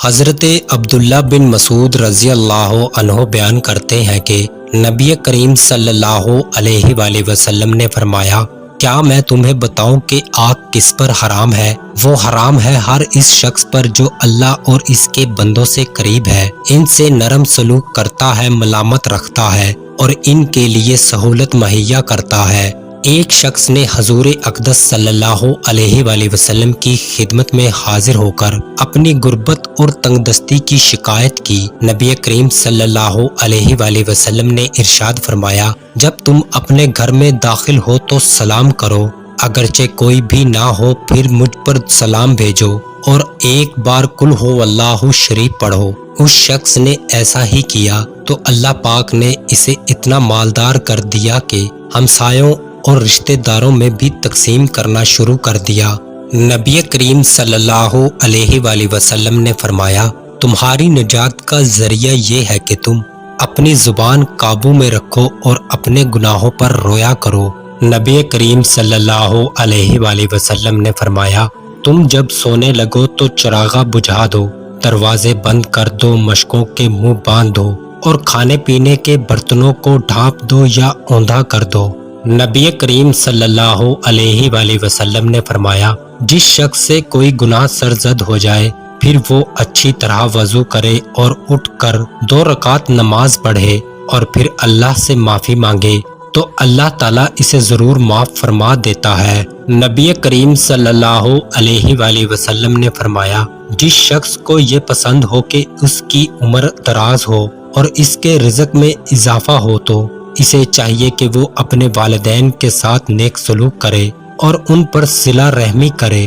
حضرت عبداللہ بن مسعود رضی اللہ عنہ بیان کرتے ہیں کہ نبی کریم صلی اللہ علیہ وآلہ وسلم نے فرمایا، کیا میں تمہیں بتاؤں کہ آگ کس پر حرام ہے؟ وہ حرام ہے ہر اس شخص پر جو اللہ اور اس کے بندوں سے قریب ہے، ان سے نرم سلوک کرتا ہے، ملامت رکھتا ہے اور ان کے لیے سہولت مہیا کرتا ہے۔ ایک شخص نے حضور اقدس صلی اللہ علیہ وآلہ وسلم کی خدمت میں حاضر ہو کر اپنی غربت اور تنگ دستی کی شکایت کی۔ نبی کریم صلی اللہ علیہ وآلہ وسلم نے ارشاد فرمایا، جب تم اپنے گھر میں داخل ہو تو سلام کرو، اگرچہ کوئی بھی نہ ہو پھر مجھ پر سلام بھیجو اور ایک بار قل ہو اللہ شریف پڑھو۔ اس شخص نے ایسا ہی کیا تو اللہ پاک نے اسے اتنا مالدار کر دیا کہ ہمسایوں اور رشتہ داروں میں بھی تقسیم کرنا شروع کر دیا۔ نبی کریم صلی اللہ علیہ وآلہ وسلم نے فرمایا، تمہاری نجات کا ذریعہ یہ ہے کہ تم اپنی زبان قابو میں رکھو اور اپنے گناہوں پر رویا کرو۔ نبی کریم صلی اللہ علیہ وآلہ وسلم نے فرمایا، تم جب سونے لگو تو چراغاں بجھا دو، دروازے بند کر دو، مشکوں کے منہ باندھ دو اور کھانے پینے کے برتنوں کو ڈھانپ دو یا اوندھا کر دو۔ نبی کریم صلی اللہ علیہ وآلہ وسلم نے فرمایا، جس شخص سے کوئی گناہ سرزد ہو جائے پھر وہ اچھی طرح وضو کرے اور اٹھ کر 2 رکعت نماز پڑھے اور پھر اللہ سے معافی مانگے تو اللہ تعالیٰ اسے ضرور معاف فرما دیتا ہے۔ نبی کریم صلی اللہ علیہ وآلہ وسلم نے فرمایا، جس شخص کو یہ پسند ہو کہ اس کی عمر دراز ہو اور اس کے رزق میں اضافہ ہو تو اسے چاہیے کہ وہ اپنے والدین کے ساتھ نیک سلوک کرے اور ان پر صلہ رحمی کرے۔